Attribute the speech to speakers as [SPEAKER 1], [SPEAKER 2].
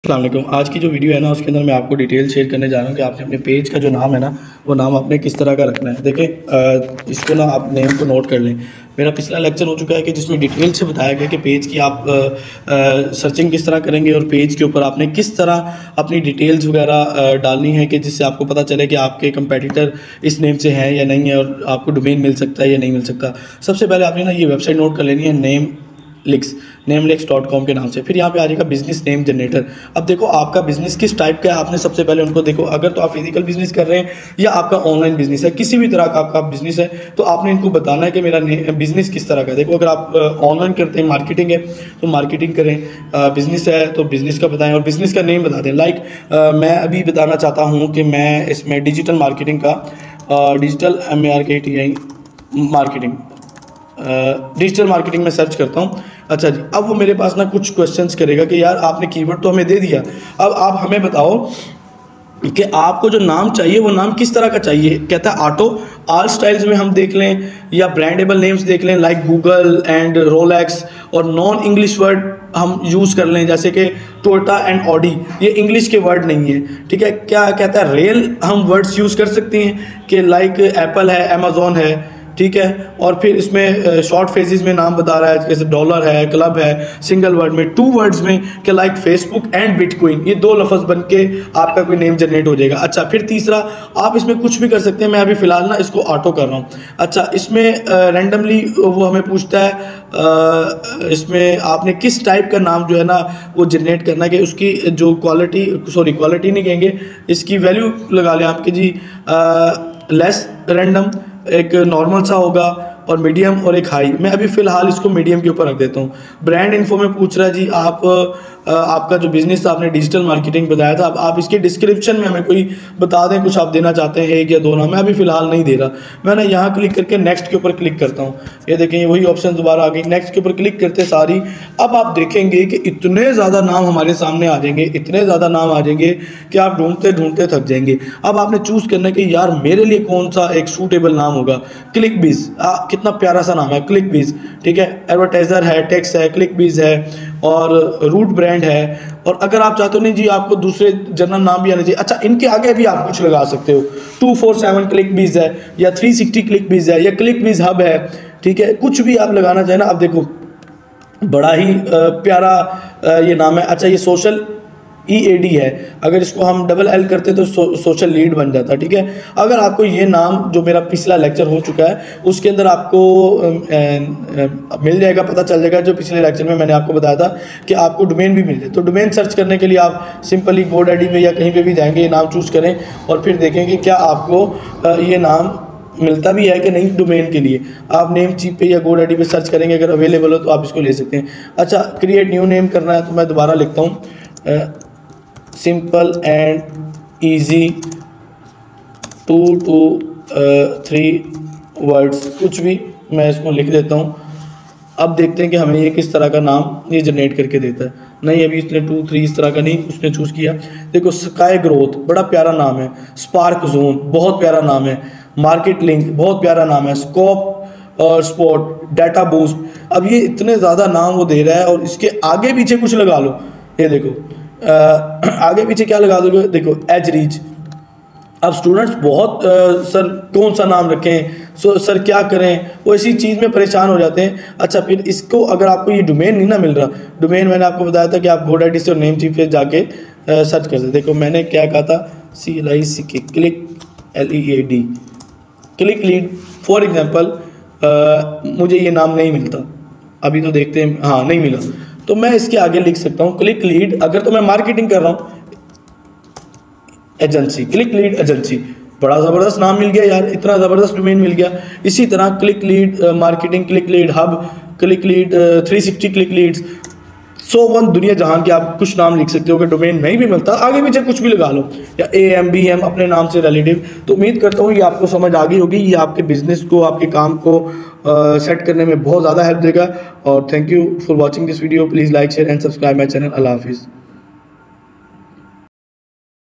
[SPEAKER 1] अस्सलाम वालेकुम। आज की जो वीडियो है ना उसके अंदर मैं आपको डिटेल शेयर करने जा रहा हूँ कि आपने अपने पेज का जो नाम है ना वो नाम आपने किस तरह का रखना है। देखें इसको ना आप नेम को नोट कर लें। मेरा पिछला लेक्चर हो चुका है कि जिसमें डिटेल से बताया गया कि पेज की आप सर्चिंग किस तरह करेंगे और पेज के ऊपर आपने किस तरह अपनी डिटेल्स वगैरह डालनी है कि जिससे आपको पता चले कि आपके कंपेटिटर इस नेम से हैं या नहीं है और आपको डोमेन मिल सकता है या नहीं मिल सकता। सबसे पहले आपने ना ये वेबसाइट नोट कर लेनी है नेमलिक्स.com के नाम से। फिर यहाँ पे आ जाएगा बिजनेस नेम जनरेटर। अब देखो आपका बिजनेस किस टाइप का है, आपने सबसे पहले उनको देखो। अगर तो आप फिजिकल बिजनेस कर रहे हैं या आपका ऑनलाइन बिजनेस है, किसी भी तरह का आपका बिजनेस है तो आपने इनको बताना है कि मेरा बिजनेस किस तरह का है। देखो अगर आप ऑनलाइन करते हैं, मार्केटिंग है तो मार्केटिंग करें, बिजनेस है तो बिजनेस का बताएं और बिजनेस का नेम बता दें। लाइक मैं अभी बताना चाहता हूँ कि मैं इसमें डिजिटल मार्केटिंग का digital MARKETING marketing digital marketing में सर्च करता हूँ। अच्छा जी, अब वो मेरे पास ना कुछ क्वेश्चंस करेगा कि यार आपने कीवर्ड तो हमें दे दिया, अब आप हमें बताओ कि आपको जो नाम चाहिए वो नाम किस तरह का चाहिए। कहता है ऑटो, ऑल स्टाइल्स में हम देख लें या ब्रांडेबल नेम्स देख लें लाइक गूगल एंड रोलेक्स, और नॉन इंग्लिश वर्ड हम यूज़ कर लें जैसे कि टोयोटा एंड ऑडी, ये इंग्लिश के वर्ड नहीं है। ठीक है, क्या कहता है रियल हम वर्ड्स यूज़ कर सकते हैं कि लाइक एप्पल है, अमेजोन है। ठीक है, और फिर इसमें शॉर्ट फेजेस में नाम बता रहा है जैसे डॉलर है, क्लब है। सिंगल वर्ड में, टू वर्ड्स में कि लाइक फेसबुक एंड बिटकॉइन, ये दो लफ्ज़ बन के आपका कोई नेम जनरेट हो जाएगा। अच्छा, फिर तीसरा आप इसमें कुछ भी कर सकते हैं। मैं अभी फ़िलहाल ना इसको ऑटो कर रहा हूँ। अच्छा, इसमें रैंडमली वो हमें पूछता है इसमें आपने किस टाइप का नाम जो है ना वो जनरेट करना है कि उसकी जो क्वालिटी नहीं कहेंगे, इसकी वैल्यू लगा लें आपके जी लेस रैंडम, एक नॉर्मल सा होगा और मीडियम और एक हाई। मैं अभी फ़िलहाल इसको मीडियम के ऊपर रख देता हूँ। ब्रांड इन्फो में पूछ रहा है जी आपका जो बिज़नेस था आपने डिजिटल मार्केटिंग बताया था, अब आप इसके डिस्क्रिप्शन में हमें कोई बता दें, कुछ आप देना चाहते हैं एक या दो नाम। मैं अभी फ़िलहाल नहीं दे रहा, मैं ना यहाँ क्लिक करके नेक्स्ट के ऊपर क्लिक करता हूँ। ये देखें वही ऑप्शन दोबारा आ गई, नेक्स्ट के ऊपर क्लिक करते सारी। अब आप देखेंगे कि इतने ज़्यादा नाम हमारे सामने आ जाएंगे, इतने ज़्यादा नाम आ जाएंगे कि आप ढूंढते ढूंढते थक जाएंगे। अब आपने चूज़ करना है कि यार मेरे लिए कौन सा एक सूटेबल नाम होगा। क्लिक बीज, कितना प्यारा सा नाम है क्लिक बीज। ठीक है, एडवर्टाइज़र है, टेक्स है, क्लिक बीज है और रूट ब्रांड है। और अगर आप चाहते हो नहीं जी आपको दूसरे जनरल नाम भी आने चाहिए, अच्छा इनके आगे भी आप कुछ लगा सकते हो। 247 क्लिक बीज है या 360 क्लिक बीज है या क्लिक बीज हब है। ठीक है, कुछ भी आप लगाना चाहें ना। अब देखो बड़ा ही प्यारा ये नाम है। अच्छा, ये सोशल EAD है, अगर इसको हम डबल L करते तो सोशल लीड बन जाता। ठीक है, अगर आपको ये नाम जो मेरा पिछला लेक्चर हो चुका है उसके अंदर आपको मिल जाएगा, पता चल जाएगा। जो पिछले लेक्चर में मैंने आपको बताया था कि आपको डोमेन भी मिल जाए, तो डोमेन सर्च करने के लिए आप सिंपली GoDaddy में या कहीं पे भी जाएंगे, ये नाम चूज़ करें और फिर देखेंगे क्या आपको ये नाम मिलता भी है कि नहीं। डोमेन के लिए आप नेम चीप पे या GoDaddy पे सर्च करेंगे, अगर अवेलेबल हो तो आप इसको ले सकते हैं। अच्छा, क्रिएट न्यू नेम करना है तो मैं दोबारा लिखता हूँ simple and easy 2 to 3 words, कुछ भी मैं इसको लिख देता हूँ। अब देखते हैं कि हमें ये किस तरह का नाम ये जनरेट करके देता है। नहीं, अभी इसने 2 3 इस तरह का नहीं उसने चूज़ किया। देखो स्काई ग्रोथ, बड़ा प्यारा नाम है। स्पार्क जोन, बहुत प्यारा नाम है। मार्केट लिंक, बहुत प्यारा नाम है। स्कोप और स्पॉट, डाटा बूस्ट। अब ये इतने ज़्यादा नाम वो दे रहा है और इसके आगे पीछे कुछ लगा लो। ये देखो आगे पीछे क्या लगा दोगे, देखो एज रीच। अब स्टूडेंट्स बहुत सर कौन सा नाम रखें, सर क्या करें, वो इसी चीज़ में परेशान हो जाते हैं। अच्छा, फिर इसको अगर आपको ये डोमेन नहीं ना मिल रहा, डोमेन मैंने आपको बताया था कि आप GoDaddy से और नेम चीफ पे जाके सर्च कर सकते। देखो मैंने क्या कहा था, CLICK click LEAD click lead for example. मुझे ये नाम नहीं मिलता अभी, तो देखते हैं। हाँ, नहीं मिला तो मैं इसके आगे लिख सकता हूँ क्लिक लीड। अगर तो मैं मार्केटिंग कर रहा हूँ, एजेंसी, क्लिक लीड एजेंसी। बड़ा ज़बरदस्त नाम मिल गया यार, इतना ज़बरदस्त डोमेन मिल गया। इसी तरह click lead marketing, click lead hub, click lead 360 click leads, 101 दुनिया जहान के आप कुछ नाम लिख सकते हो। कि डोमेन नहीं भी मिलता आगे पीछे कुछ भी लगा लो, या AM BM अपने नाम से रिलेटिव। तो उम्मीद करता हूँ ये आपको समझ आ गई होगी। ये आपके बिजनेस को, आपके काम को सेट करने में बहुत ज़्यादा हेल्प देगा। और thank you for watching this video. Please like, share and subscribe my channel. Allah हाफिज़।